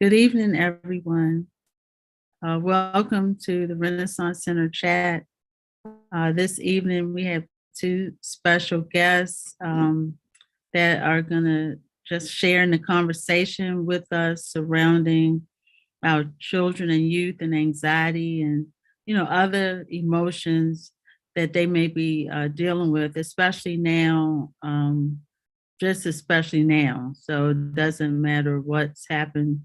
Good evening, everyone. Welcome to the Renaissance Center chat. This evening, we have two special guests that are going to just share in the conversation with us surrounding our children and youth and anxiety and, other emotions that they may be dealing with, especially now, just especially now. So it doesn't matter what's happened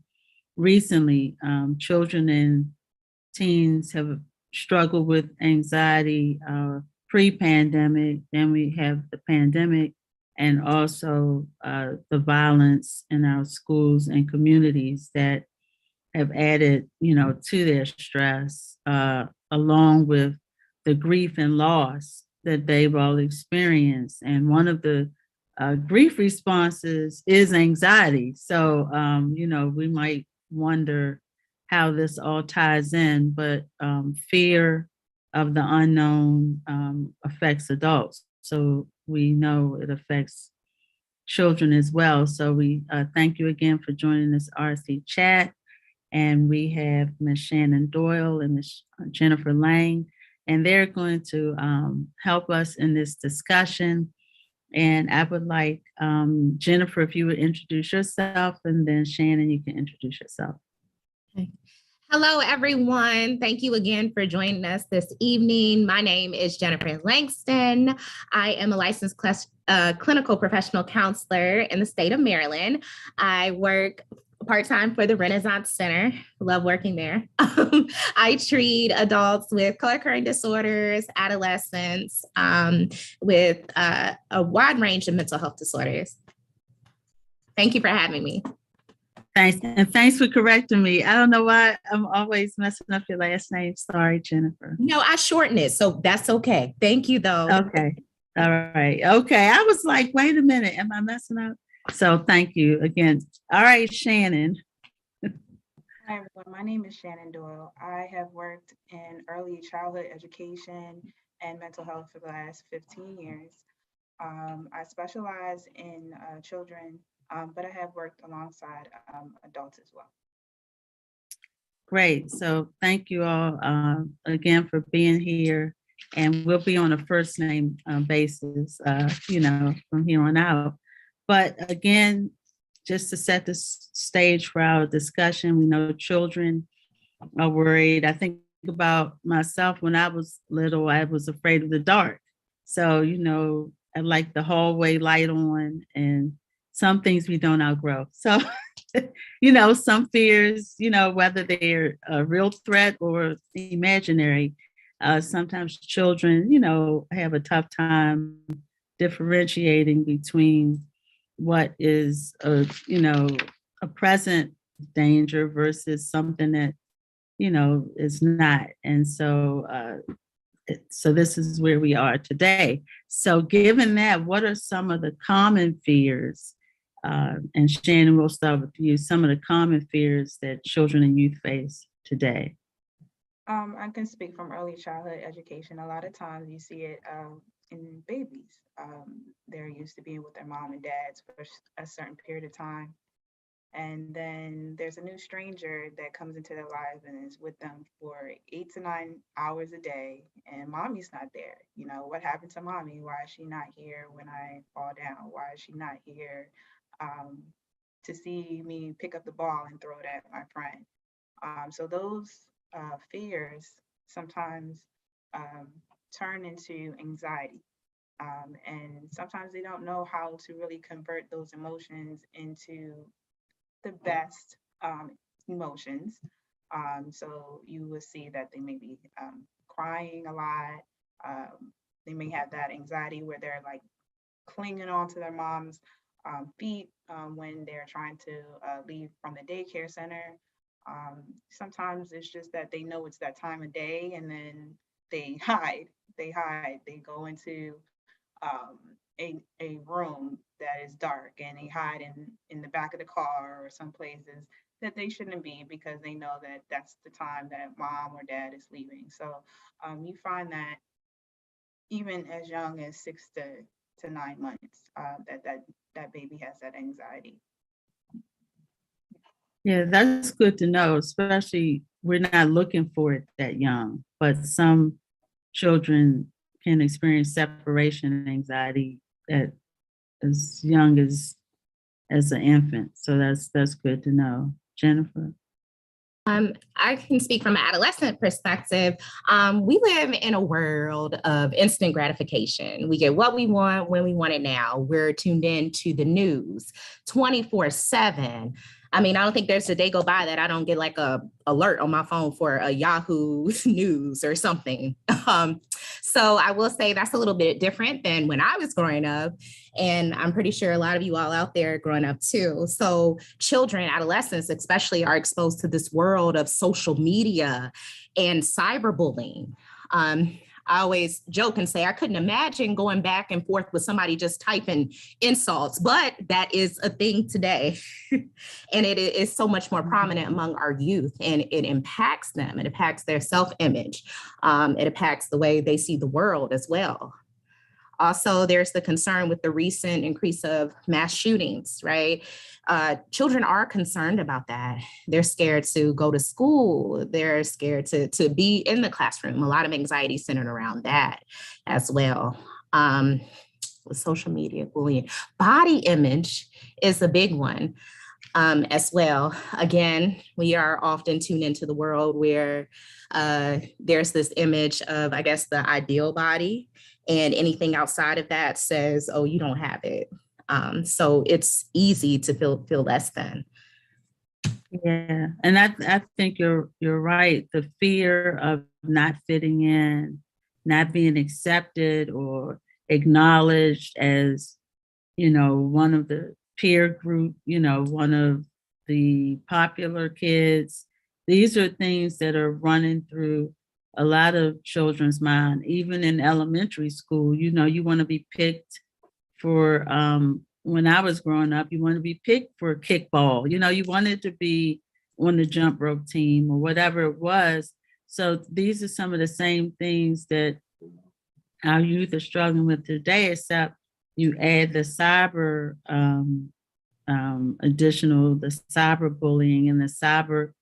recently. Children and teens have struggled with anxiety pre-pandemic. Then we have the pandemic, and also the violence in our schools and communities that have added, to their stress, along with the grief and loss that they've all experienced. And one of the grief responses is anxiety. So, we might wonder how this all ties in, but fear of the unknown affects adults. So we know it affects children as well. So we thank you again for joining this RC chat. And we have Ms. Shannon Doyle and Ms. Jennifer Lang, and they're going to help us in this discussion. And I would like Jennifer, if you would introduce yourself, and then Shannon, you can introduce yourself. Okay. Hello, everyone. Thank you again for joining us this evening. My name is Jennifer Langston. I am a licensed clinical professional counselor in the state of Maryland. I work part-time for the Renaissance Center. Love working there. I treat adults with co-occurring disorders, adolescents with a wide range of mental health disorders. Thank you for having me. Thanks. And thanks for correcting me. I don't know why I'm always messing up your last name. Sorry, Jennifer. No, I shorten it, so that's okay. Thank you, though. Okay. All right. Okay. I was like, wait a minute. Am I messing up? So thank you again. All right, Shannon. Hi, everyone. My name is Shannon Doyle. I have worked in early childhood education and mental health for the last 15 years. I specialize in children, but I have worked alongside adults as well. Great. So thank you all again for being here. And we'll be on a first name basis, from here on out. But again, just to set the stage for our discussion, we know children are worried. I think about myself when I was little, I was afraid of the dark. So, I like the hallway light on, and some things we don't outgrow. So, some fears, whether they're a real threat or imaginary, sometimes children, have a tough time differentiating between what is a present danger versus something that is not. And so this is where we are today. So given that, what are some of the common fears, and Shannon, we'll start with you, some of the common fears that children and youth face today? I can speak from early childhood education. A lot of times you see it in babies. They're used to being with their mom and dads for a certain period of time. And then there's a new stranger that comes into their lives and is with them for 8 to 9 hours a day. And mommy's not there. What happened to mommy? Why is she not here when I fall down? Why is she not here to see me pick up the ball and throw it at my friend? So those fears sometimes turn into anxiety. And sometimes they don't know how to really convert those emotions into the best emotions. So you will see that they may be crying a lot. They may have that anxiety where they're like clinging onto their mom's feet when they're trying to leave from the daycare center. Sometimes it's just that they know it's that time of day, and then they hide. They go into a room that is dark, and they hide in the back of the car or some places that they shouldn't be, because they know that that's the time that mom or dad is leaving. So you find that even as young as 6 to 9 months, that baby has that anxiety. Yeah, that's good to know, especially we're not looking for it that young, but some children can experience separation anxiety at as young as an infant. So that's good to know. Jennifer. I can speak from an adolescent perspective. We live in a world of instant gratification. We get what we want when we want it now. We're tuned in to the news 24/7. I mean, I don't think there's a day go by that I don't get like a alert on my phone for a Yahoo News or something. Um, so I will say that's a little bit different than when I was growing up. And I'm pretty sure a lot of you all out there growing up too. So children, adolescents especially, are exposed to this world of social media and cyberbullying. I always joke and say I couldn't imagine going back and forth with somebody just typing insults, but that is a thing today. And it is so much more prominent among our youth, and it impacts them. It impacts their self-image. It impacts the way they see the world as well. Also, there's the concern with the recent increase of mass shootings, right? Children are concerned about that. They're scared to go to school. They're scared to be in the classroom. A lot of anxiety centered around that as well. With social media, bullying, body image is a big one as well. Again, we are often tuned into the world where there's this image of, I guess, the ideal body, and anything outside of that says, oh, you don't have it. So it's easy to feel less than. Yeah, and I think you're right. The fear of not fitting in, not being accepted or acknowledged as, one of the peer group, one of the popular kids. These are things that are running through a lot of children's mind, even in elementary school. You want to be picked for when I was growing up, you want to be picked for kickball. You wanted to be on the jump rope team or whatever it was. So these are some of the same things that our youth are struggling with today, except you add the cyber additional, the cyber bullying and the cyber,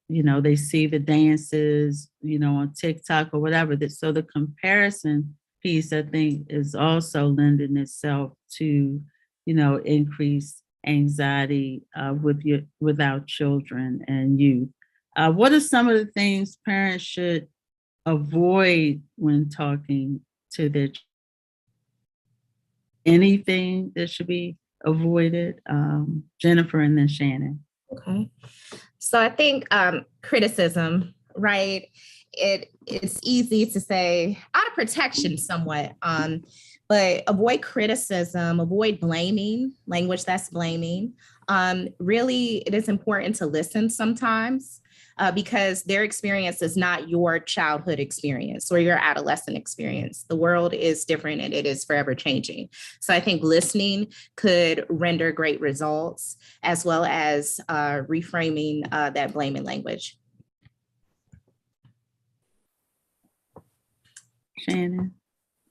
they see the dances, on TikTok or whatever. So the comparison piece, I think, is also lending itself to, increase anxiety with our children and youth. What are some of the things parents should avoid when talking to their anything that should be avoided? Jennifer and then Shannon. Okay. So I think criticism, right? It's easy to say out of protection somewhat, but avoid criticism, avoid blaming, language that's blaming. Really, it is important to listen sometimes because their experience is not your childhood experience or your adolescent experience. The world is different and it is forever changing. So I think listening could render great results, as well as reframing that blaming language. Shannon,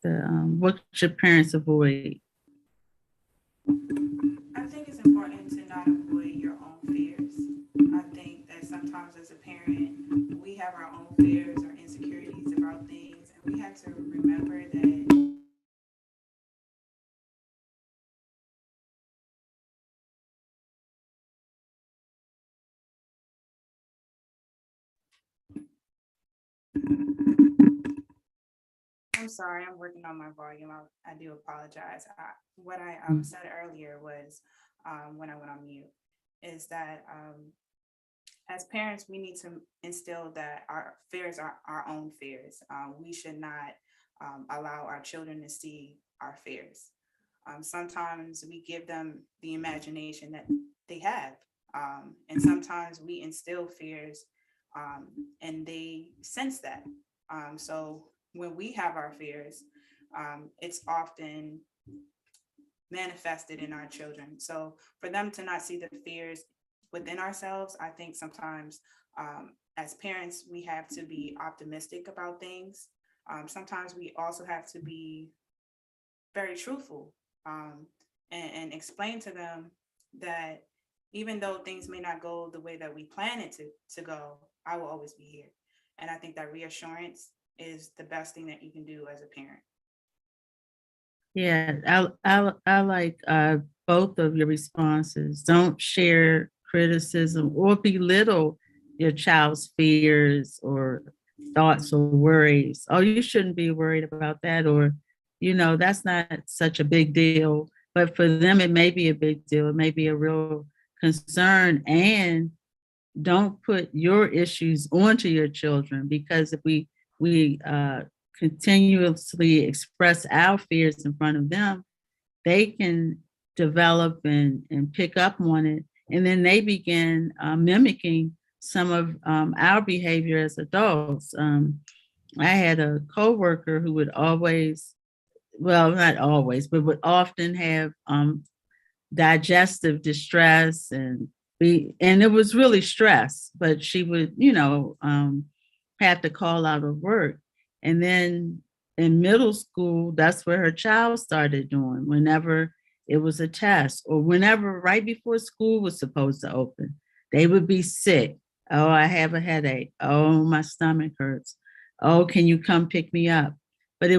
what should parents avoid? I think it's important to not avoid your own fears. I think that sometimes as a parent, we have our own fears or insecurities about things, and we have to remember that I'm sorry, I'm working on my volume. I do apologize. What I said earlier was when I went on mute is that as parents, we need to instill that our fears are our own fears. We should not allow our children to see our fears. Sometimes we give them the imagination that they have, and sometimes we instill fears and they sense that. So when we have our fears, it's often manifested in our children. So for them to not see the fears within ourselves, I think sometimes as parents, we have to be optimistic about things. Sometimes we also have to be very truthful and explain to them that even though things may not go the way that we plan it to go, I will always be here. And I think that reassurance is the best thing that you can do as a parent. Yeah, I like both of your responses. Don't share criticism or belittle your child's fears or thoughts or worries. Oh, you shouldn't be worried about that, or that's not such a big deal. But for them, it may be a big deal. It may be a real concern, and don't put your issues onto your children, because if we continuously express our fears in front of them, they can develop and pick up on it, and then they begin mimicking some of our behavior as adults. I had a coworker who would always, well, not always, but would often have digestive distress, and it was really stress, but she would have to call out of work. And then in middle school, that's where her child started doing, whenever it was a test or whenever right before school was supposed to open, they would be sick. Oh, I have a headache. Oh, my stomach hurts. Oh, can you come pick me up? But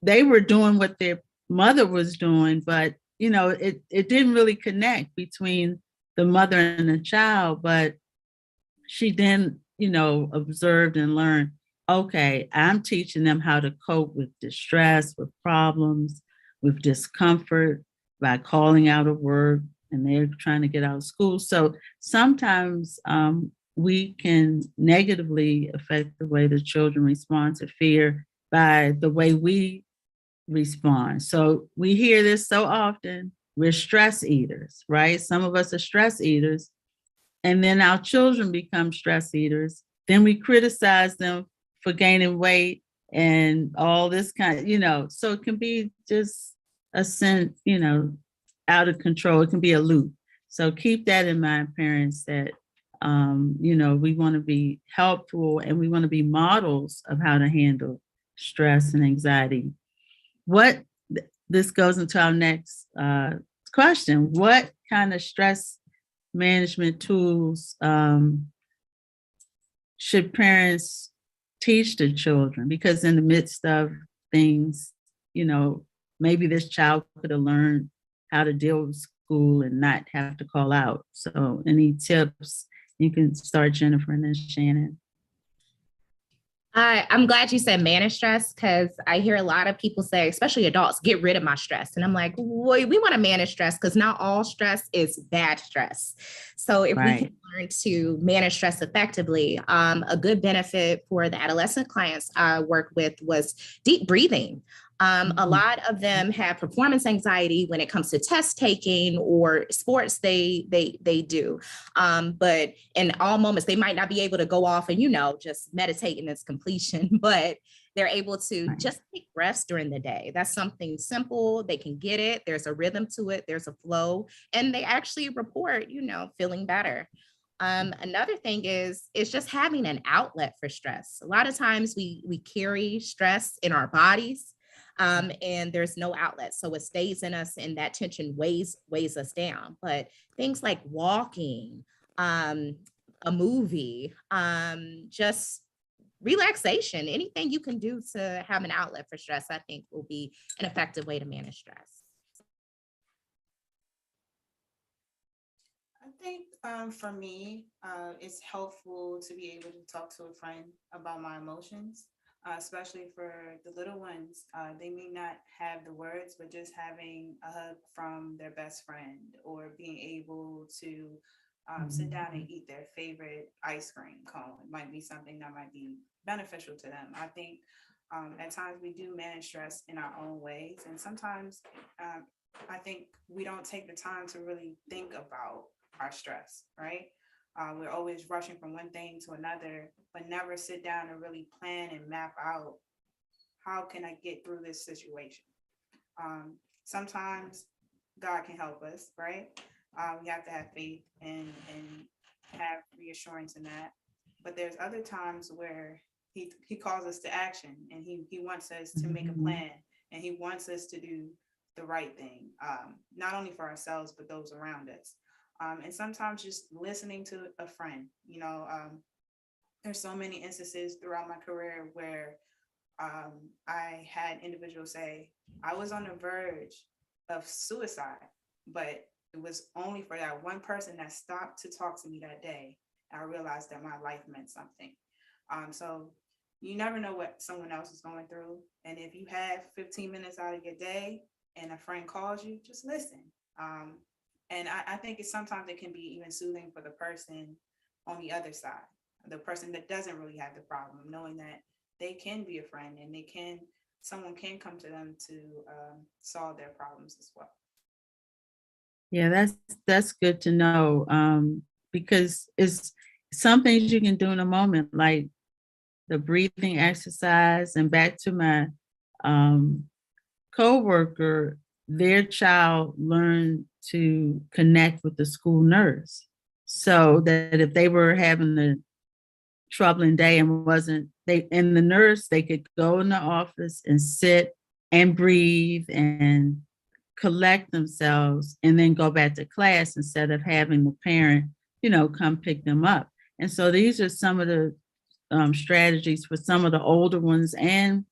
they were doing what their mother was doing, but it didn't really connect between the mother and the child. But she then, observed and learned, okay, I'm teaching them how to cope with distress, with problems, with discomfort by calling out of work, and they're trying to get out of school. So sometimes we can negatively affect the way the children respond to fear by the way we respond. So we hear this so often. We're stress eaters, right? Some of us are stress eaters, and then our children become stress eaters. Then we criticize them for gaining weight and all this so it can be just a sense, out of control. It can be a loop. So keep that in mind, parents, that we want to be helpful and we want to be models of how to handle stress and anxiety. What This goes into our next question. What kind of stress management tools should parents teach the children? Because in the midst of things, maybe this child could have learned how to deal with school and not have to call out. So any tips? You can start, Jennifer, and then Shannon. I'm glad you said manage stress, because I hear a lot of people say, especially adults, get rid of my stress. And I'm like, well, we want to manage stress, because not all stress is bad stress. So if we can learn to manage stress effectively, a good benefit for the adolescent clients I work with was deep breathing. A lot of them have performance anxiety when it comes to test taking or sports they do. But in all moments, they might not be able to go off and, just meditate in its completion, but they're able to just take breaths during the day. That's something simple. They can get it. There's a rhythm to it. There's a flow, and they actually report, feeling better. Another thing is just having an outlet for stress. A lot of times we carry stress in our bodies. And there's no outlet. So it stays in us, and that tension weighs us down. But things like walking, a movie, just relaxation, anything you can do to have an outlet for stress, I think will be an effective way to manage stress. I think for me, it's helpful to be able to talk to a friend about my emotions. Especially for the little ones, they may not have the words, but just having a hug from their best friend, or being able to sit down and eat their favorite ice cream cone might be something that might be beneficial to them. I think at times we do manage stress in our own ways, and sometimes I think we don't take the time to really think about our stress, right? We're always rushing from one thing to another, but never sit down and really plan and map out, how can I get through this situation? Sometimes God can help us, right? We have to have faith and have reassurance in that. But there's other times where he calls us to action, and he wants us to make a plan, and he wants us to do the right thing, not only for ourselves, but those around us. And sometimes just listening to a friend, there's so many instances throughout my career where I had individuals say, I was on the verge of suicide, but it was only for that one person that stopped to talk to me that day. I realized that my life meant something. So you never know what someone else is going through. And if you have 15 minutes out of your day and a friend calls you, just listen. And I think it's sometimes it can be even soothing for the person on the other side, the person that doesn't really have the problem, knowing that they can be a friend and someone can come to them to solve their problems as well. Yeah, that's good to know. Because it's some things you can do in a moment, like the breathing exercise. And back to my um, coworker, their child learned to connect with the school nurse, so that if they were having a troubling day and wasn't they and the nurse, they could go in the office and sit and breathe and collect themselves and then go back to class instead of having the parent, come pick them up. And so these are some of the strategies for some of the older ones and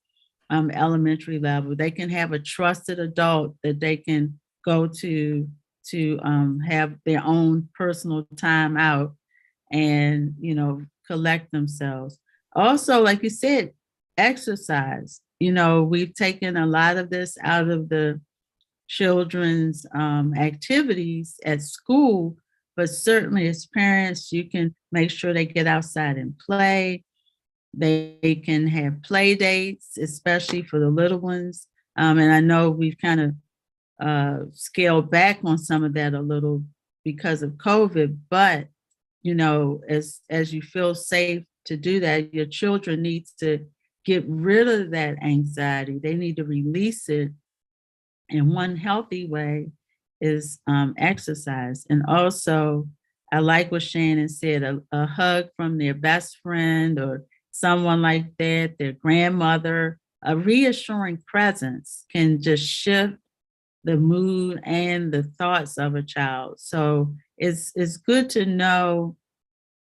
elementary level. They can have a trusted adult that they can go to have their own personal time out and collect themselves. Also, like you said, exercise. We've taken a lot of this out of the children's activities at school, but certainly as parents, you can make sure they get outside and play. They can have play dates, especially for the little ones. And I know we've kind of scaled back on some of that a little because of COVID, but as you feel safe to do that, your children need to get rid of that anxiety. They need to release it. And one healthy way is exercise. And also, I like what Shannon said, a hug from their best friend or someone like that, their grandmother, a reassuring presence can just shift the mood and the thoughts of a child. So it's good to know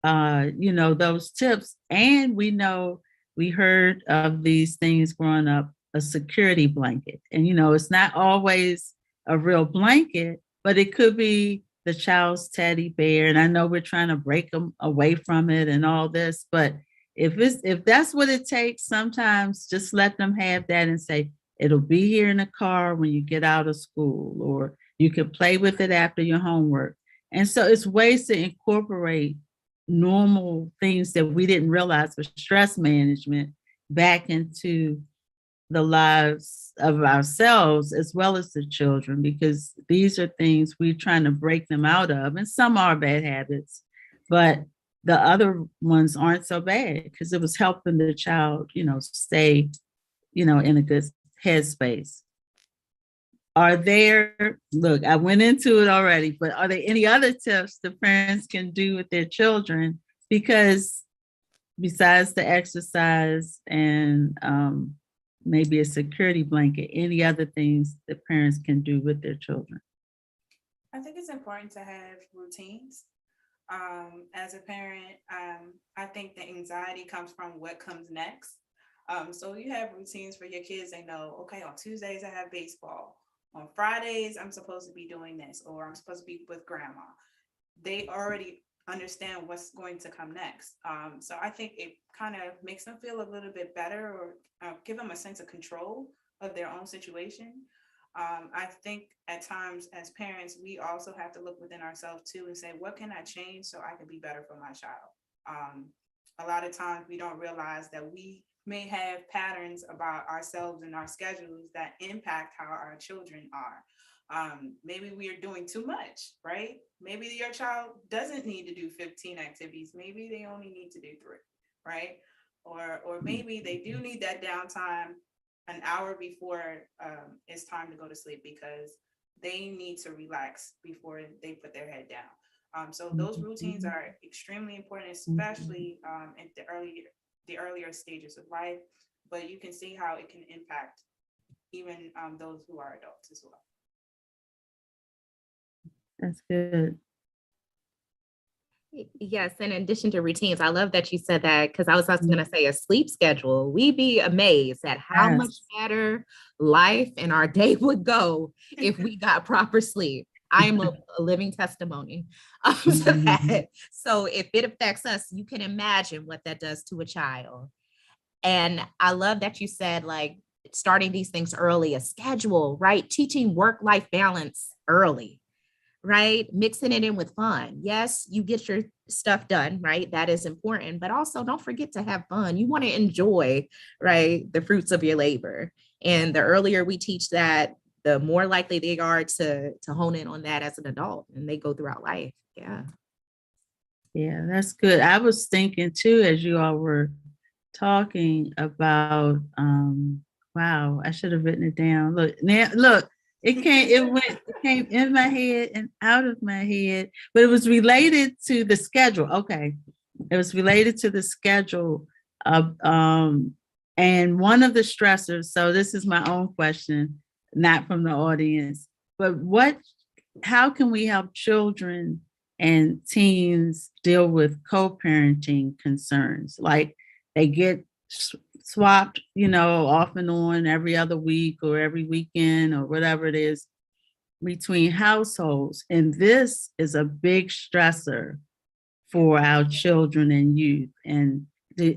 those tips. And we heard of these things growing up, a security blanket. And, it's not always a real blanket, but it could be the child's teddy bear. And I know we're trying to break them away from it and all this, but if that's what it takes, sometimes just let them have that and say, it'll be here in the car when you get out of school, or you can play with it after your homework. And so it's ways to incorporate normal things that we didn't realize was stress management back into the lives of ourselves as well as the children, because these are things we're trying to break them out of. And some are bad habits, but the other ones aren't so bad because it was helping the child, stay, in a good headspace. Look, I went into it already, but are there any other tips the parents can do with their children? Because besides the exercise and maybe a security blanket, any other things that parents can do with their children? I think it's important to have routines. As a parent, I think the anxiety comes from what comes next. So you have routines for your kids. They know, okay, on Tuesdays I have baseball. On Fridays, I'm supposed to be doing this, or I'm supposed to be with grandma. They already understand what's going to come next. So I think it kind of makes them feel a little bit better, or give them a sense of control of their own situation. I think at times as parents, we also have to look within ourselves too and say, what can I change so I can be better for my child? A lot of times we don't realize that we may have patterns about ourselves and our schedules that impact how our children are. Maybe we are doing too much, right? Maybe your child doesn't need to do 15 activities. Maybe they only need to do 3, right? Or maybe they do need that downtime an hour before it's time to go to sleep because they need to relax before they put their head down. So those routines are extremely important, especially at the earlier stages of life. But you can see how it can impact even those who are adults as well. That's good. Yes, in addition to routines, I love that you said that because I was also going to say a sleep schedule. We'd be amazed at how much Yes. better life and our day would go if we got proper sleep. I am a living testimony to Mhm. that. So if it affects us, you can imagine what that does to a child. And I love that you said like starting these things early, a schedule, right? Teaching work-life balance early, right? Mixing it in with fun. Yes, you get your stuff done, right? That is important, but also don't forget to have fun. You want to enjoy, right, the fruits of your labor. And the earlier we teach that, the more likely they are to hone in on that as an adult and they go throughout life. Yeah. Yeah, that's good. I was thinking too, as you all were talking about, wow, I should have written it down. Look, now look, it came in my head and out of my head, but it was related to the schedule. Okay. It was related to the schedule of, and one of the stressors, so this is my own question, not from the audience, but how can we help children and teens deal with co-parenting concerns? Like they get swapped, off and on every other week or every weekend or whatever it is between households. And this is a big stressor for our children and youth. And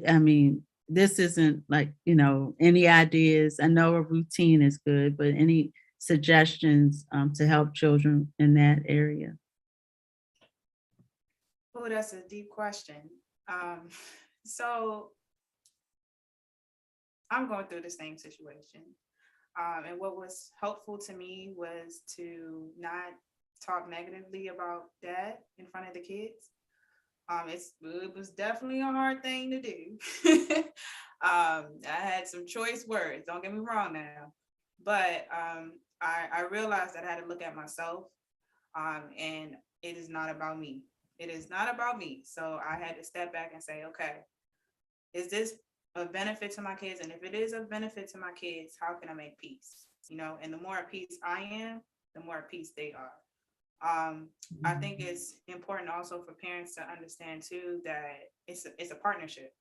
I mean, this isn't like, any ideas. I know a routine is good, but any suggestions to help children in that area? Oh, that's a deep question. Um, so I'm going through the same situation. And what was helpful to me was to not talk negatively about dad in front of the kids. It was definitely a hard thing to do. I had some choice words, don't get me wrong now. But I realized that I had to look at myself, and it is not about me. It is not about me. So I had to step back and say, okay, is this a benefit to my kids? And if it is a benefit to my kids, how can I make peace? And the more at peace I am, the more at peace they are. I think it's important also for parents to understand too that it's a partnership,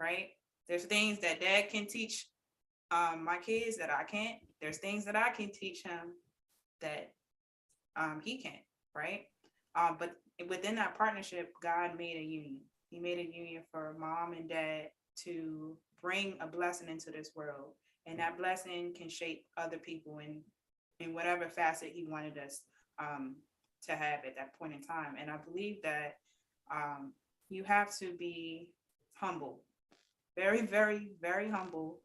right? There's things that dad can teach my kids that I can't. There's things that I can teach him that he can't, right? But within that partnership, God made a union. He made a union for mom and dad to bring a blessing into this world, and that blessing can shape other people in whatever facet He wanted us to have at that point in time. And I believe that you have to be humble, very, very, very humble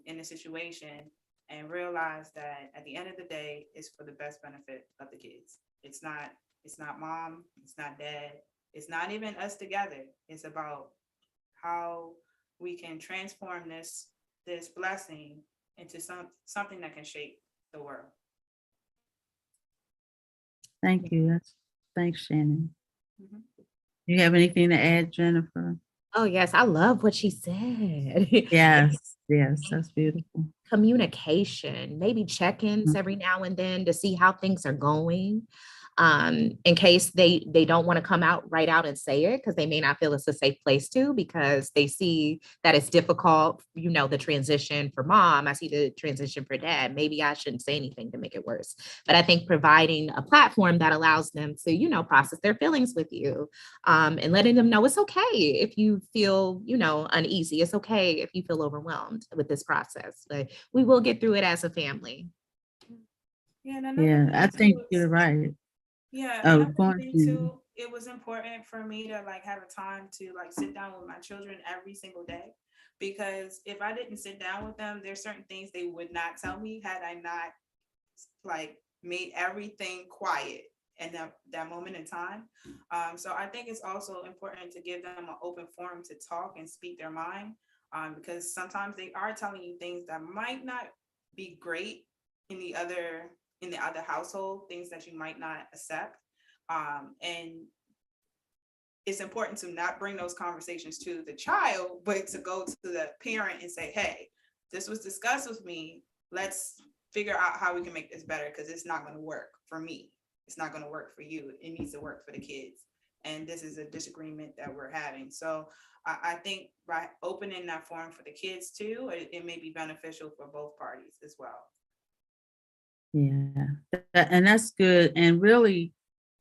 in the situation, and realize that at the end of the day, it's for the best benefit of the kids. It's not mom, it's not dad, it's not even us together. It's about how we can transform this blessing into something that can shape the world. Thank you. Thanks, Shannon. Mhm. You have anything to add, Jennifer? Oh, yes. I love what she said. Yes, that's beautiful. Communication, maybe check-ins Mhm. every now and then to see how things are going. In case they don't want to come out right out and say it because they may not feel it's a safe place to because they see that it's difficult, the transition for mom. I see the transition for dad. Maybe I shouldn't say anything to make it worse. But I think providing a platform that allows them to, process their feelings with you, and letting them know it's okay if you feel, uneasy. It's okay if you feel overwhelmed with this process, but we will get through it as a family. Yeah, and another Yeah, I thing think too you're is, right. yeah, Oh, another go on, thing Shannon. too, it was important for me to like have a time to like sit down with my children every single day. Because if I didn't sit down with them, there's certain things they would not tell me had I not like made everything quiet in that moment in time. So I think it's also important to give them an open forum to talk and speak their mind, because sometimes they are telling you things that might not be great in the other household, things that you might not accept. And it's important to not bring those conversations to the child, but to go to the parent and say, hey, this was discussed with me. Let's figure out how we can make this better because it's not going to work for me. It's not going to work for you. It needs to work for the kids. and this is a disagreement that we're having. So I think by opening that forum for the kids too, it may be beneficial for both parties as well. Yeah, and that's good. And really,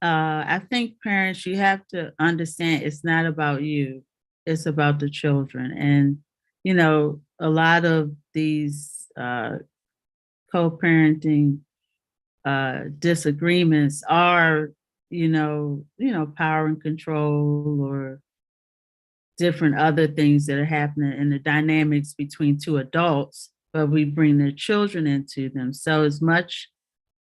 I think parents, you have to understand it's not about you, it's about the children. And, a lot of these co-parenting disagreements are, power and control or different other things that are happening in the dynamics between two adults, but we bring their children into them. So as much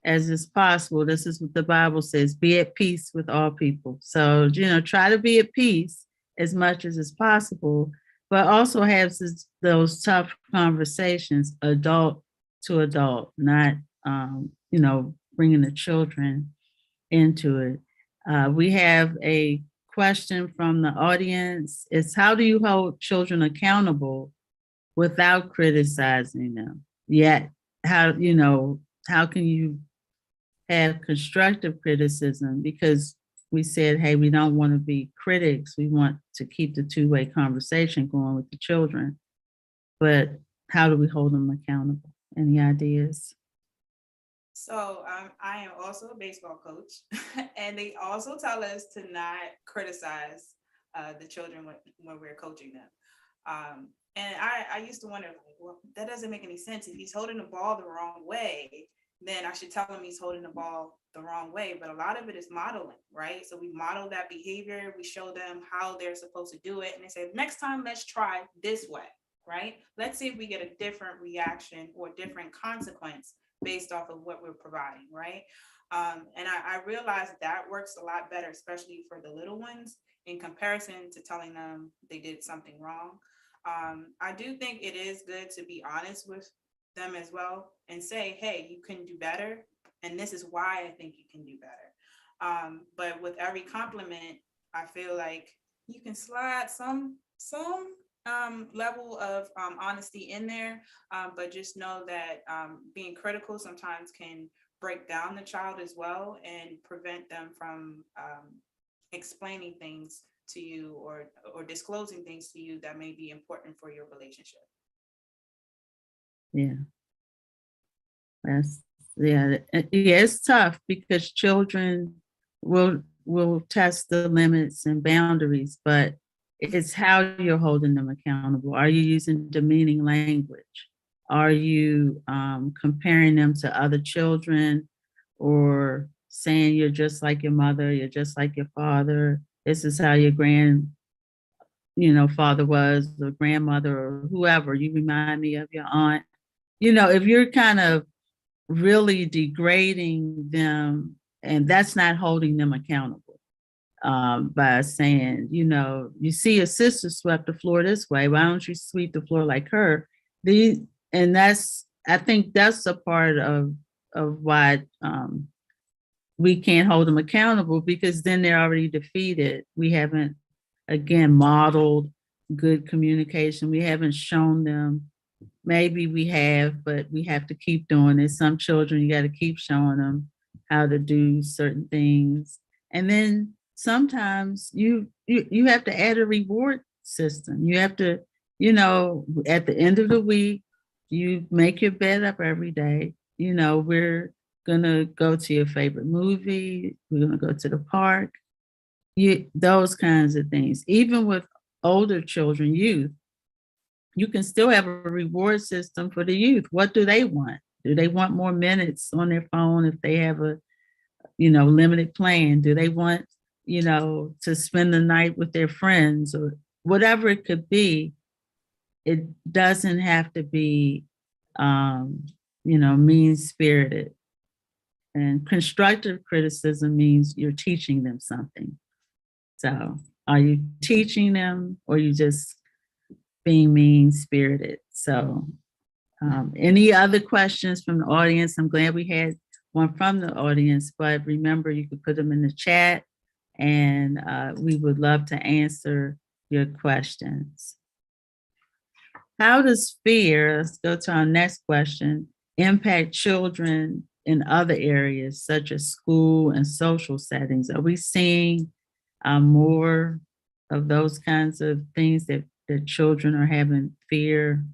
as is possible, this is what the Bible says, be at peace with all people. So, try to be at peace as much as is possible, but also have those tough conversations, adult to adult, not, bringing the children into it. We have a question from the audience. It's, how do you hold children accountable without criticizing them? Yet, how can you have constructive criticism? Because we said, hey, we don't want to be critics. We want to keep the two-way conversation going with the children. But how do we hold them accountable? Any ideas? So I am also a baseball coach, and they also tell us to not criticize the children when we're coaching them. And I used to wonder, well, that doesn't make any sense. If he's holding the ball the wrong way, then I should tell him he's holding the ball the wrong way. But a lot of it is modeling, right? So we model that behavior, we show them how they're supposed to do it, and they say, next time, let's try this way, right? Let's see if we get a different reaction or different consequence based off of what we're providing, right? And I realized that works a lot better, especially for the little ones, in comparison to telling them they did something wrong. I do think it is good to be honest with them as well and say, hey, you can do better, and this is why I think you can do better. But with every compliment, I feel like you can slide some level of honesty in there, but just know that being critical sometimes can break down the child as well and prevent them from explaining things to you or disclosing things to you that may be important for your relationship. Yeah. It's tough because children will test the limits and boundaries, but it's how you're holding them accountable. Are you using demeaning language? Are you comparing them to other children, or saying you're just like your mother, you're just like your father? This is how your father was, or grandmother, or whoever. You remind me of your aunt. If you're kind of really degrading them, and that's not holding them accountable, by saying, you see a sister swept the floor this way, why don't you sweep the floor like her? I think that's a part of why we can't hold them accountable, because then they're already defeated. We haven't, again, modeled good communication. We haven't shown them. Maybe we have, but we have to keep doing it. Some children, you got to keep showing them how to do certain things. And then sometimes you have to add a reward system. You have to, at the end of the week, you make your bed up every day. We're going to go to your favorite movie. We're going to go to the park. Those kinds of things. Even with older children, youth, you can still have a reward system for the youth. What do they want? Do they want more minutes on their phone if they have a, limited plan? Do they want, to spend the night with their friends, or whatever it could be? It doesn't have to be, mean-spirited. And constructive criticism means you're teaching them something. So are you teaching them, or you just being mean-spirited? So any other questions from the audience? I'm glad we had one from the audience, but remember, you could put them in the chat, and we would love to answer your questions. How does fear, let's go to our next question, impact children in other areas such as school and social settings? Are we seeing more of those kinds of things that children are having fear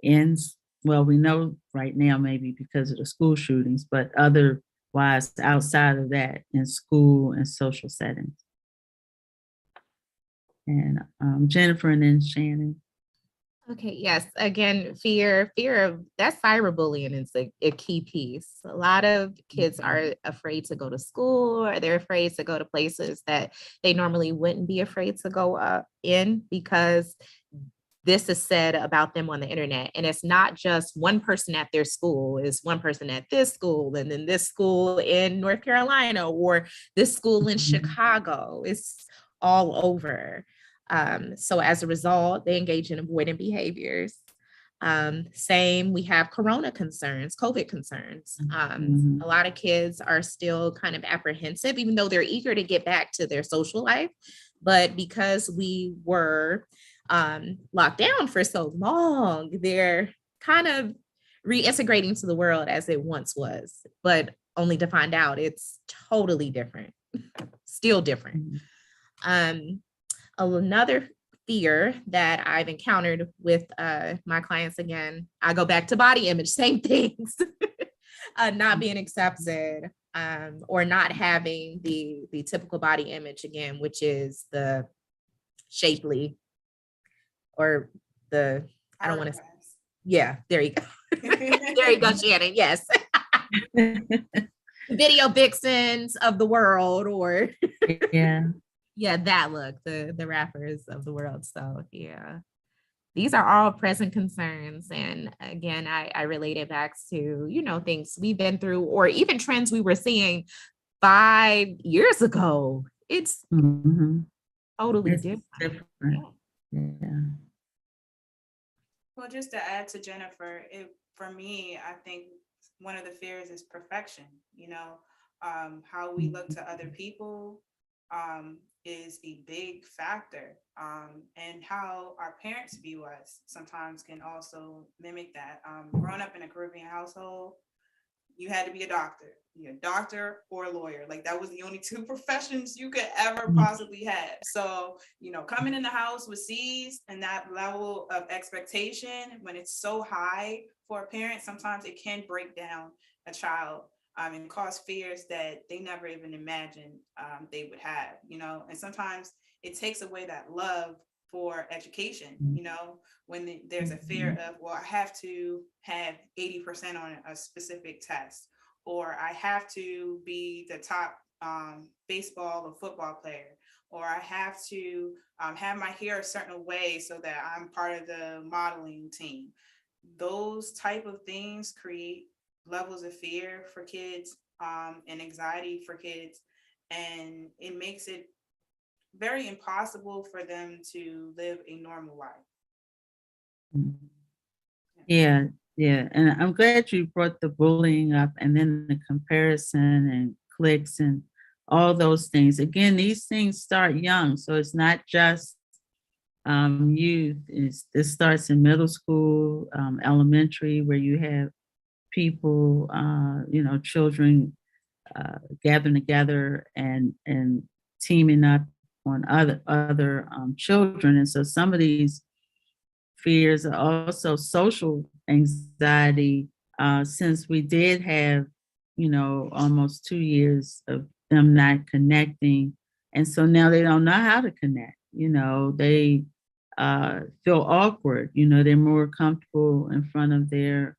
in? Well, we know right now maybe because of the school shootings, but otherwise outside of that in school and social settings. And Jennifer and then Shannon. Okay, yes. Again, fear of that cyberbullying is a key piece. A lot of kids are afraid to go to school, or they're afraid to go to places that they normally wouldn't be afraid to go in, because this is said about them on the internet. And it's not just one person at their school, it's one person at this school, and then this school in North Carolina, or this school in Chicago. It's all over. So as a result, they engage in avoidant behaviors. Same, we have corona concerns, COVID concerns. A lot of kids are still kind of apprehensive, even though they're eager to get back to their social life. But because we were locked down for so long, they're kind of reintegrating to the world as it once was, but only to find out it's totally different, still different. Another fear that I've encountered with my clients, again, I go back to body image, same things, not being accepted, or not having the typical body image again, which is the shapely, or the, I don't want to, yeah, there you go. There you go, Shannon. Yes. Video vixens of the world, or yeah, that look, the rappers of the world. So yeah, these are all present concerns. And again, I relate it back to, things we've been through, or even trends we were seeing 5 years ago. It's totally different. Yeah. Well, just to add to Jennifer, for me, I think one of the fears is perfection. How we look to other people is a big factor, and how our parents view us sometimes can also mimic that. Growing up in a Caribbean household, you had to be a doctor or a lawyer. Like, that was the only two professions you could ever possibly have. So, coming in the house with C's and that level of expectation, when it's so high for a parent, sometimes it can break down a child, and cause fears that they never even imagined they would have, and sometimes it takes away that love for education, when there's a fear of, well, I have to have 80% on a specific test, or I have to be the top baseball or football player, or I have to have my hair a certain way so that I'm part of the modeling team. Those type of things create levels of fear for kids, and anxiety for kids, and it makes it very impossible for them to live a normal life. Yeah, and I'm glad you brought the bullying up, and then the comparison and cliques and all those things. Again, these things start young, so it's not just youth. This starts in middle school, elementary, where you have people, children gathering together and teaming up on other children. And so some of these fears are also social anxiety, since we did have, almost 2 years of them not connecting. And so now they don't know how to connect. They feel awkward. They're more comfortable in front of their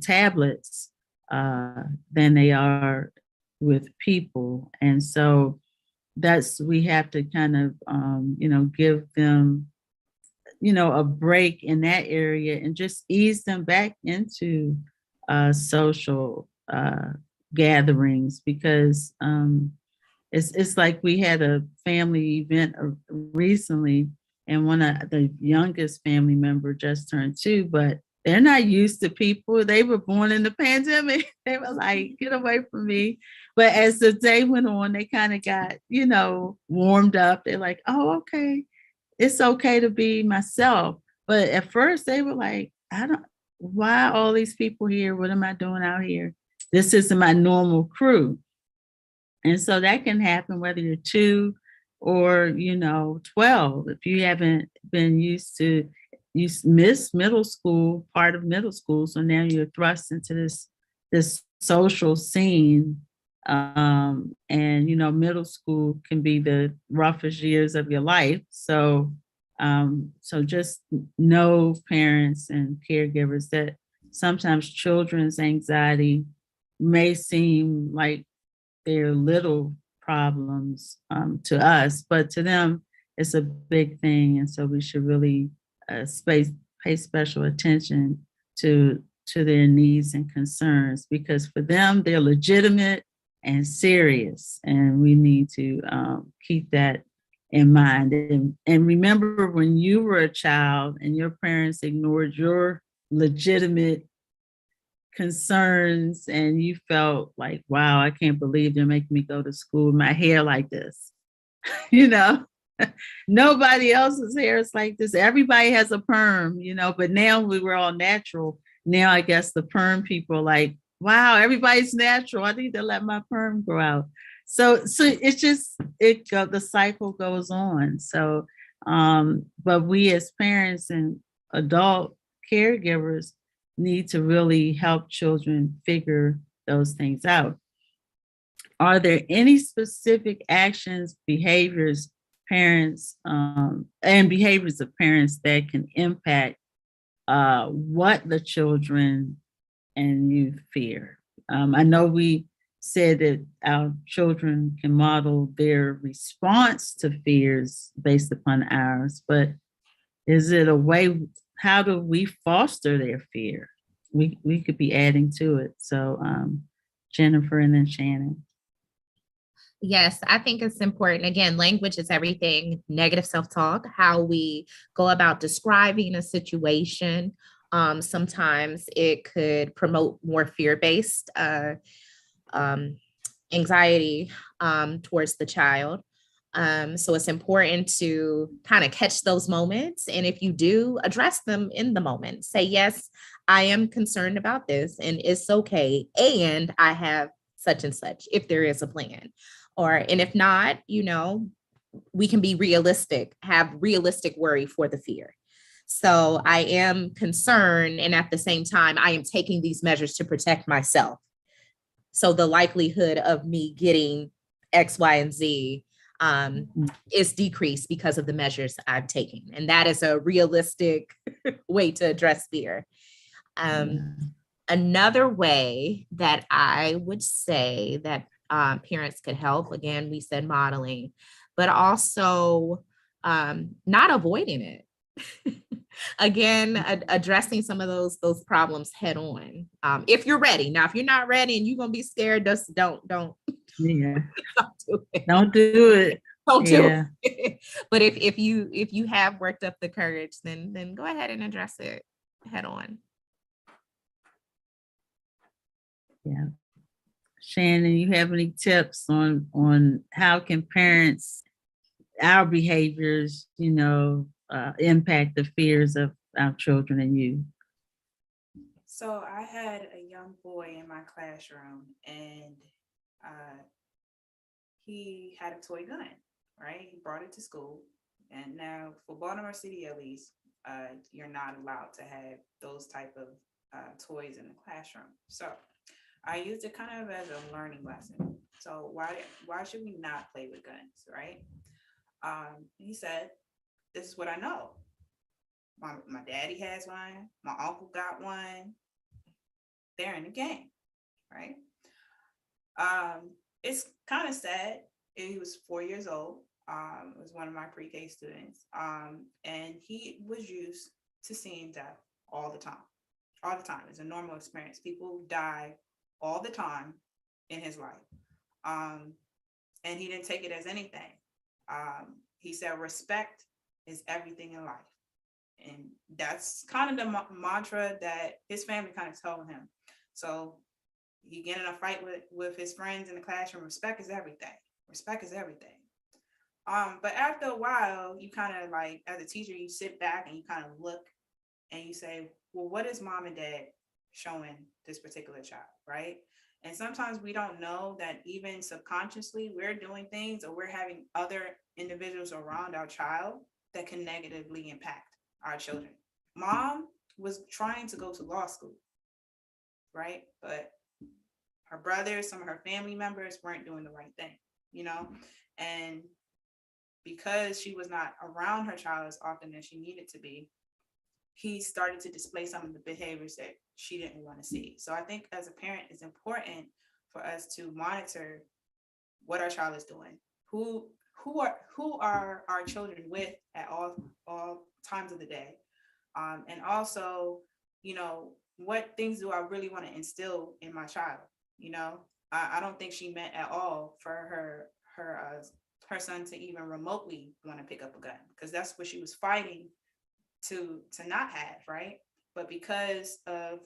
tablets than they are with people. And so we have to kind of, give them, a break in that area and just ease them back into social gatherings, because it's like we had a family event recently, and one of the youngest family member just turned 2, but they're not used to people. They were born in the pandemic. They were like, get away from me. But as the day went on, they kind of got, warmed up. They're like, oh, okay, it's okay to be myself. But at first they were like, why all these people here? What am I doing out here? This isn't my normal crew. And so that can happen whether you're 2 or, 12. If you haven't been used to, miss middle school, part of middle school, so now you're thrust into this social scene. And middle school can be the roughest years of your life. So just know, parents and caregivers, that sometimes children's anxiety may seem like they're little problems to us, but to them, it's a big thing. And so we should really pay special attention to their needs and concerns, because for them, they're legitimate and serious. And we need to keep that in mind. And remember when you were a child and your parents ignored your legitimate concerns and you felt like, wow, I can't believe they're making me go to school with my hair like this. you know, Nobody else's hair is like this. Everybody has a perm, but now we were all natural. Now I guess the perm people are like, wow, everybody's natural. I need to let my perm grow out. So it's just the cycle goes on. So but we as parents and adult caregivers need to really help children figure those things out. Are there any specific actions, behaviors, parents, and behaviors of parents that can impact what the children and youth fear? I know we said that our children can model their response to fears based upon ours, but is it a way, how do we foster their fear? We could be adding to it. So Jennifer and then Shannon. Yes, I think it's important. Again, language is everything. Negative self-talk, how we go about describing a situation. Sometimes it could promote more fear-based anxiety towards the child. So it's important to kind of catch those moments. And if you do, address them in the moment. Say, yes, I am concerned about this and it's okay. And I have such and such, if there is a plan. And if not, we can be realistic, have realistic worry for the fear. So I am concerned. And at the same time, I am taking these measures to protect myself. So the likelihood of me getting X, Y, and Z is decreased because of the measures I'm taking. And that is a realistic way to address fear. Another way that I would say that parents could help, again, we said modeling, but also not avoiding it. Again, addressing some of those problems head on. If you're ready. Now, if you're not ready and you're gonna be scared, just don't. Yeah. Don't do it. Don't do it. Don't do it. But if you have worked up the courage, then go ahead and address it head on. Yeah. Shannon, you have any tips on how can parents, our behaviors, impact the fears of our children and youth? So I had a young boy in my classroom, and he had a toy gun, right? He brought it to school. And now for Baltimore City, at least, you're not allowed to have those type of toys in the classroom. So I used it kind of as a learning lesson. So why should we not play with guns, right? He said, this is what I know. My daddy has one. My uncle got one. They're in the game, right? It's kind of sad. He was 4 years old. Was one of my pre-K students. And he was used to seeing death all the time. All the time. It's a normal experience. People die all the time in his life. And he didn't take it as anything. He said, respect is everything in life. And that's kind of the mantra that his family kind of told him. So he get in a fight with his friends in the classroom. Respect is everything. Respect is everything. But after a while, you kind of like, as a teacher, you sit back and you kind of look and you say, well, what is mom and dad showing this particular child, right? And sometimes we don't know that even subconsciously we're doing things, or we're having other individuals around our child that can negatively impact our children. Mom was trying to go to law school, right? But her brothers, some of her family members weren't doing the right thing, you know? And because she was not around her child as often as she needed to be, he started to display some of the behaviors that she didn't want to see. So I think as a parent, it's important for us to monitor what our child is doing, who are our children with at all times of the day, and also, you know, what things do I really want to instill in my child. You know, I don't think she meant at all for her son to even remotely want to pick up a gun, because that's what she was fighting to not have, right? But because of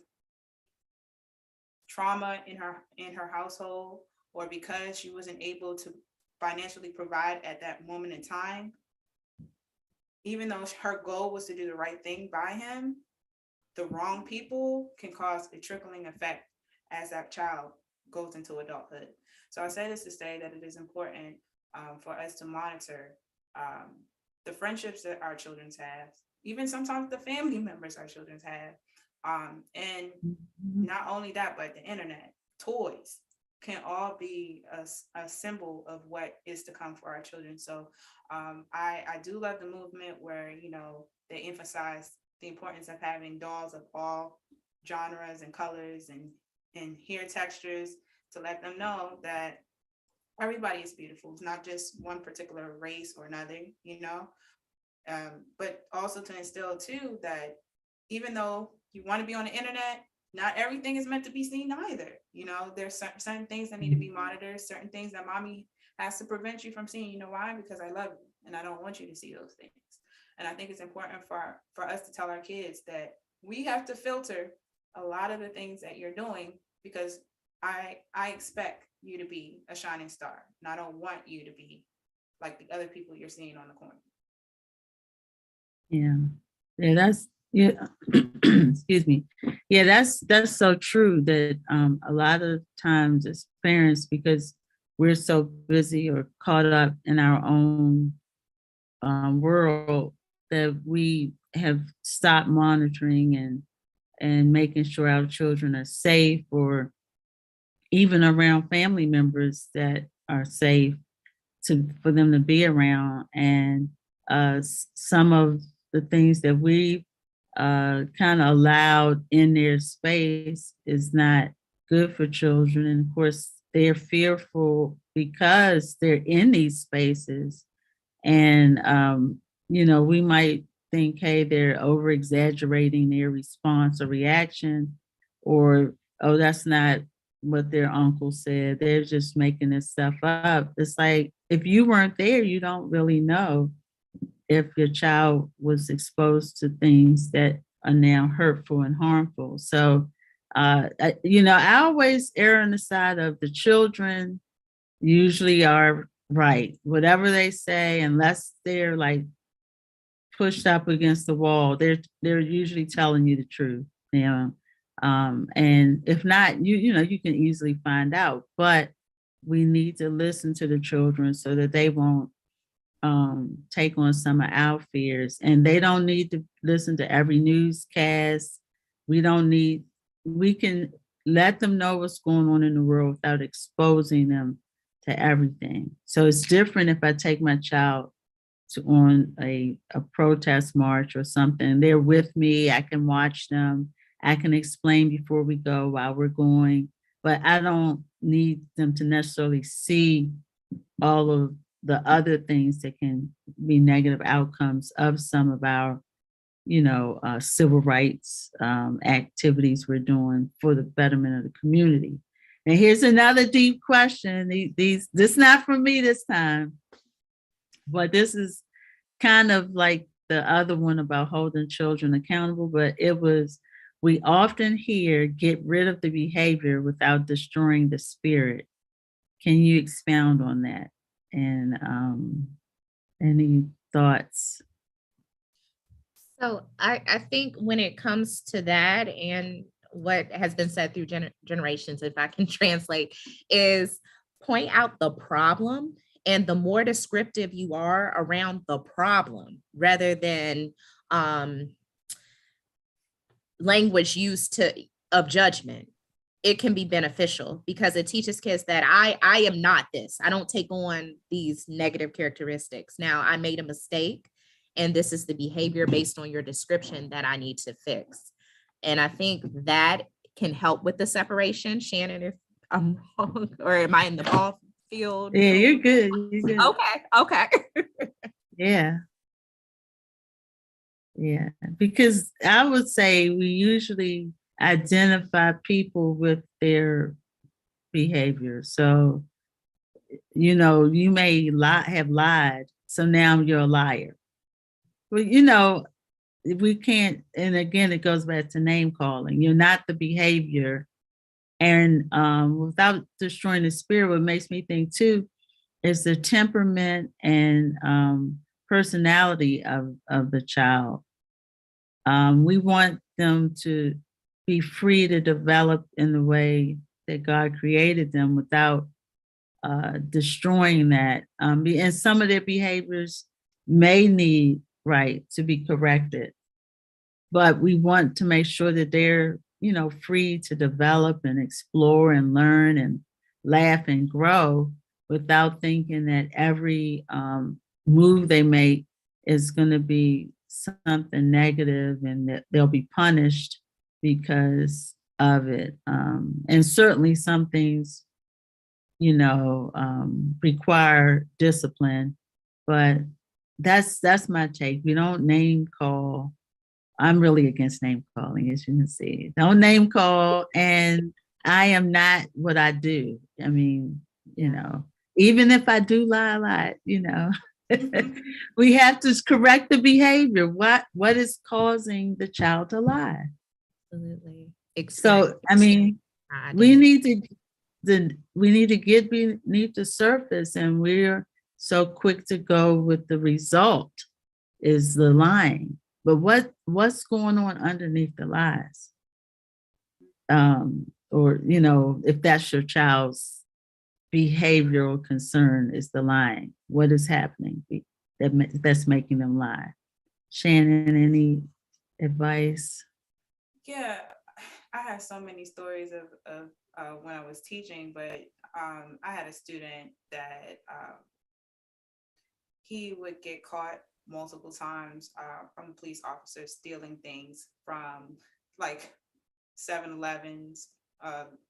trauma in her household, or because she wasn't able to financially provide at that moment in time, even though her goal was to do the right thing by him, the wrong people can cause a trickling effect as that child goes into adulthood. So I say this to say that it is important, for us to monitor, the friendships that our children have, even sometimes the family members our children have. And not only that, but the internet, toys can all be a symbol of what is to come for our children. So I do love the movement where, you know, they emphasize the importance of having dolls of all genres and colors and hair textures, to let them know that everybody is beautiful. It's not just one particular race or another, you know. But also to instill too that even though you want to be on the internet, not everything is meant to be seen either. You know, there's certain things that need to be monitored, certain things that mommy has to prevent you from seeing. You know why? Because I love you and I don't want you to see those things. And I think it's important for us to tell our kids that we have to filter a lot of the things that you're doing, because I expect you to be a shining star, and I don't want you to be like the other people you're seeing on the corner. Yeah. Yeah, that's yeah. Excuse me. Yeah, that's so true that a lot of times as parents, because we're so busy or caught up in our own world, that we have stopped monitoring and making sure our children are safe, or even around family members that are safe for them to be around. And some of the things that we kind of allowed in their space is not good for children. And of course, they're fearful because they're in these spaces. And, we might think, hey, they're over exaggerating their response or reaction, or, oh, that's not what their uncle said. They're just making this stuff up. It's like, if you weren't there, you don't really know if your child was exposed to things that are now hurtful and harmful. So, I always err on the side of the children usually are right. Whatever they say, unless they're like pushed up against the wall, they're usually telling you the truth. You know, and if not, you can easily find out. But we need to listen to the children so that they won't take on some of our fears. And they don't need to listen to every newscast. We don't need. We can let them know what's going on in the world without exposing them to everything. So it's different if I take my child on a protest march or something. They're with me. I can watch them. I can explain before we go while we're going. But I don't need them to necessarily see all of the other things that can be negative outcomes of some of our, civil rights activities we're doing for the betterment of the community. And here's another deep question. This not for me this time, but this is kind of like the other one about holding children accountable. But we often hear, get rid of the behavior without destroying the spirit. Can you expound on that? And any thoughts? So I think when it comes to that, and what has been said through generations, if I can translate, is point out the problem. And the more descriptive you are around the problem, rather than language used of judgment, it can be beneficial, because it teaches kids that I am not this. I don't take on these negative characteristics. Now, I made a mistake, and this is the behavior based on your description that I need to fix. And I think that can help with the separation. Shannon, if I'm wrong, or am I in the ball field? Yeah, you're good. You're good. Okay. Yeah. Yeah. Because I would say we usually identify people with their behavior. So, you may have lied. So now you're a liar. Well, we can't, and again, it goes back to name calling. You're not the behavior. And without destroying the spirit, what makes me think too is the temperament and personality of the child. We want them to be free to develop in the way that God created them without destroying that. And some of their behaviors may need, right, to be corrected, but we want to make sure that they're, free to develop and explore and learn and laugh and grow without thinking that every move they make is going to be something negative and that they'll be punished because of it. And certainly some things, require discipline, but that's my take. We don't name call. I'm really against name calling, as you can see. Don't name call, and I am not what I do. I mean, even if I do lie a lot, we have to correct the behavior. What is causing the child to lie? Absolutely. So, I mean, we need to get beneath the surface, and we're so quick to go with the result is the lying. But what's going on underneath the lies? Or if that's your child's behavioral concern is the lying, what is happening that's making them lie? Shannon, any advice? Yeah, I have so many stories of when I was teaching, but I had a student that he would get caught multiple times from police officers stealing things from like 7-Elevens,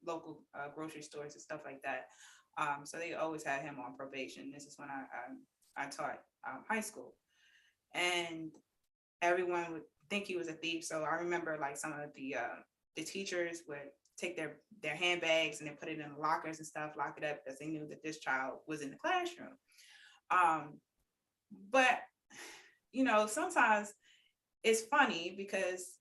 local grocery stores and stuff like that. So they always had him on probation. This is when I taught high school, and everyone would think he was a thief. So I remember like some of the teachers would take their handbags and then put it in the lockers and stuff, lock it up, because they knew that this child was in the classroom. But sometimes it's funny because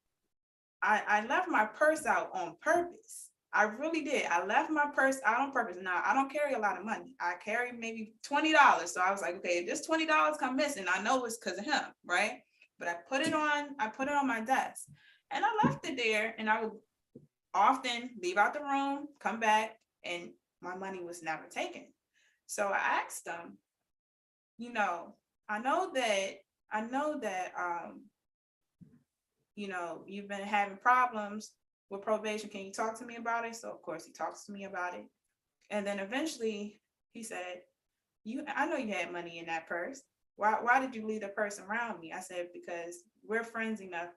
I left my purse out on purpose. I really did. I left my purse out on purpose. Now, I don't carry a lot of money. I carry maybe $20. So I was like, okay, if this $20 come missing, I know it's because of him, right? But I put it on my desk, and I left it there, and I would often leave out the room, come back, and my money was never taken. So I asked them, I know that you've been having problems with probation. Can you talk to me about it? So of course he talks to me about it. And then eventually he said, I know you had money in that purse. Why did you leave the purse around me? I said, because we're friends enough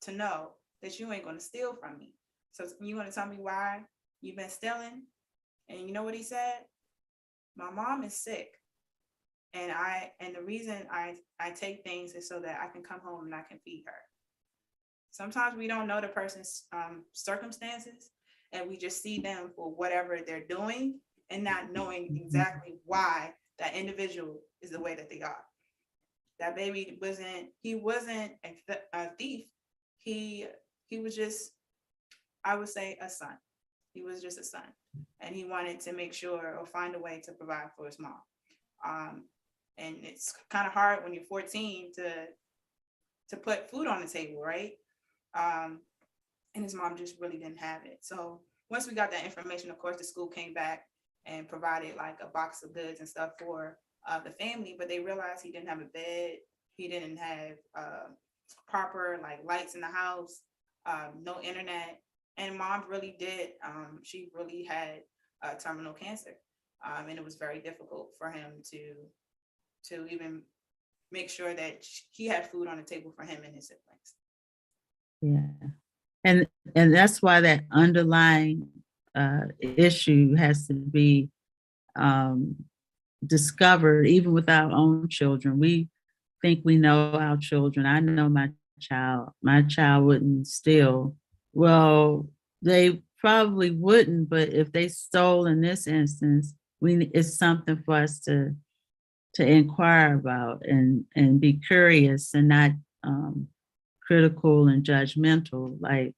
to know that you ain't going to steal from me. So you want to tell me why you've been stealing? And you know what he said? My mom is sick. And the reason I take things is so that I can come home and I can feed her. Sometimes we don't know the person's circumstances, and we just see them for whatever they're doing and not knowing exactly why that individual is the way that they are. That baby wasn't a thief. He was just, I would say, a son. He was just a son, and he wanted to make sure or find a way to provide for his mom. And it's kind of hard when you're 14 to put food on the table, right? and his mom just really didn't have it. So once we got that information, of course, the school came back and provided like a box of goods and stuff for the family, but they realized he didn't have a bed. He didn't have proper like lights in the house, no internet. And mom really did, she really had terminal cancer. And it was very difficult for him to even make sure that he had food on the table for him and his siblings. Yeah. And that's why that underlying issue has to be discovered, even with our own children. We think we know our children. I know my child. My child wouldn't steal. Well, they probably wouldn't, but if they stole in this instance, it's something for us to inquire about and be curious and not critical and judgmental. Like,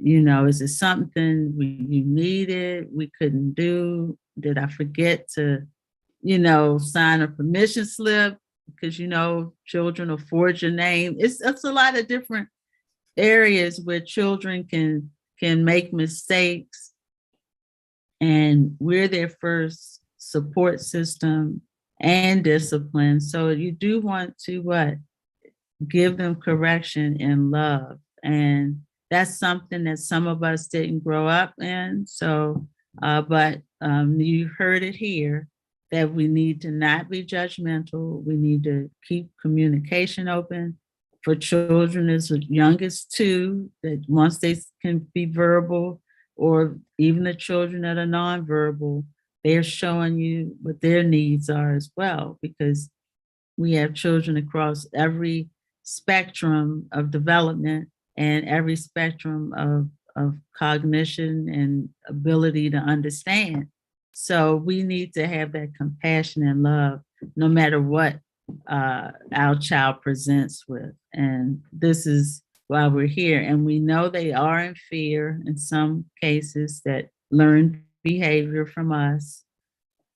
is it something you needed, we couldn't do? Did I forget to, sign a permission slip? Because, children will forge your name. It's a lot of different areas where children can make mistakes, and we're their first support system and discipline. So you do want to give them correction and love. And that's something that some of us didn't grow up in. So, but you heard it here, that we need to not be judgmental. We need to keep communication open for children as young as 2, that once they can be verbal, or even the children that are nonverbal, they're showing you what their needs are as well, because we have children across every spectrum of development and every spectrum of cognition and ability to understand. So we need to have that compassion and love no matter what our child presents with. And this is why we're here. And we know they are in fear in some cases, that learn behavior from us.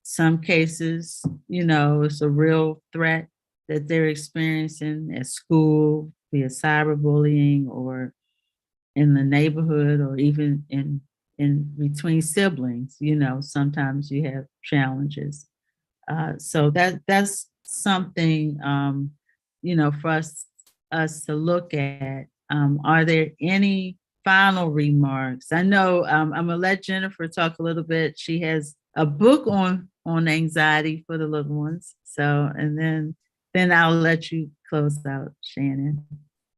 Some cases, it's a real threat that they're experiencing at school, be it cyberbullying or in the neighborhood, or even in between siblings. Sometimes you have challenges. So that's something, for us to look at. Are there any final remarks? I know I'm gonna let Jennifer talk a little bit. She has a book on anxiety for the little ones. So, and then I'll let you close out, Shannon.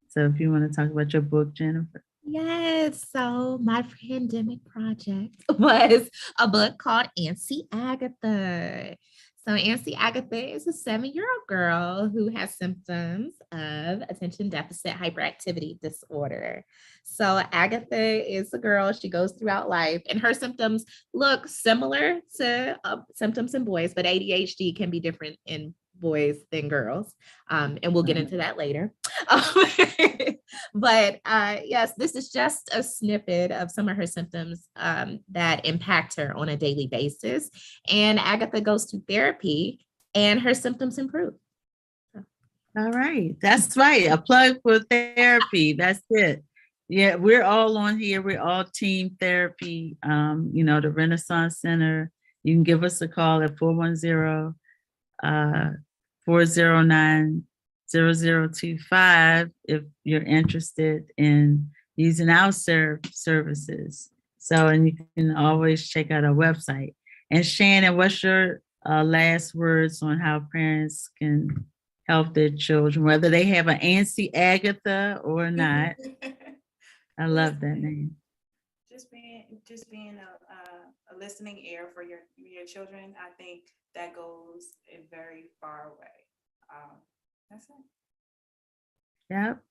So if you want to talk about your book, Jennifer. Yes. So my pandemic project was a book called Auntie Agatha. So Auntie Agatha is a 7-year-old girl who has symptoms of attention deficit hyperactivity disorder. So Agatha is a girl, she goes throughout life, and her symptoms look similar to symptoms in boys, but ADHD can be different in boys than girls. And we'll get into that later. But yes, this is just a snippet of some of her symptoms that impact her on a daily basis. And Agatha goes to therapy and her symptoms improve. All right. That's right. A plug for therapy. That's it. Yeah, we're all on here. We're all team therapy. The Renaissance Center. You can give us a call at 410 409-0025 if you're interested in using our services. So, and you can always check out our website. And Shannon, what's your last words on how parents can help their children, whether they have an Auntie Agatha or not? I love that name. Just being a listening ear for your children. I think that goes very far away. That's it. Yep.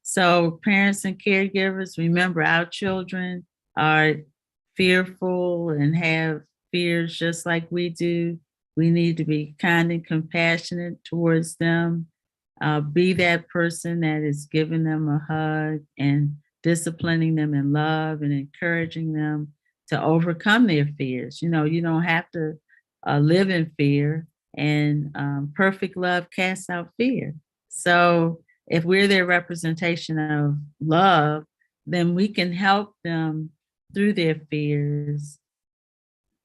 So parents and caregivers, remember, our children are fearful and have fears just like we do. We need to be kind and compassionate towards them. Be that person that is giving them a hug and disciplining them in love and encouraging them to overcome their fears. You don't have to live in fear, and perfect love casts out fear. So if we're their representation of love, then we can help them through their fears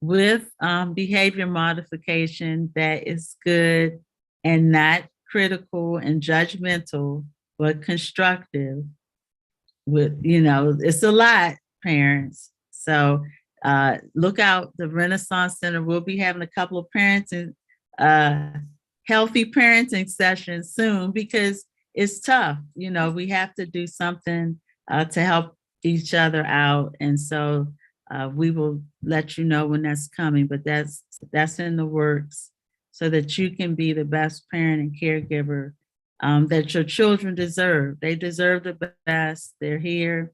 with behavior modification that is good and not critical and judgmental, but constructive. With, it's a lot, parents. So look out, the Renaissance Center. We'll be having a couple of parenting, healthy parenting sessions soon because it's tough. We have to do something to help each other out. And so we will let you know when that's coming, but that's in the works so that you can be the best parent and caregiver that your children deserve. They deserve the best. They're here,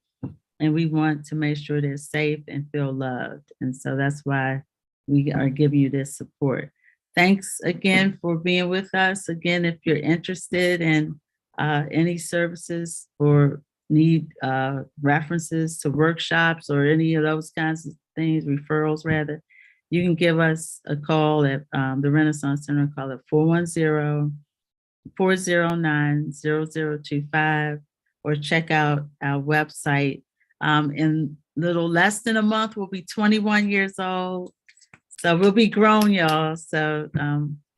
and we want to make sure they're safe and feel loved. And so that's why we are giving you this support. Thanks again for being with us. Again, if you're interested in any services or need references to workshops or any of those kinds of things, referrals rather, you can give us a call at the Renaissance Center. Call it 410-409-0025 or check out our website. In little less than a month, we'll be 21 years old. So we'll be grown, y'all. So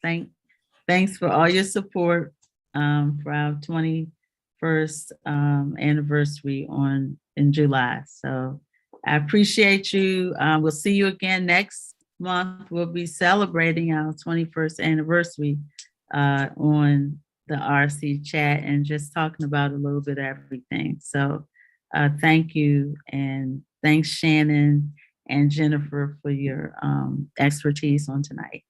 thanks for all your support for our 21st anniversary in July. So I appreciate you. We'll see you again next month. We'll be celebrating our 21st anniversary on the RC chat and just talking about a little bit of everything. So thank you. And thanks, Shannon and Jennifer, for your expertise on tonight.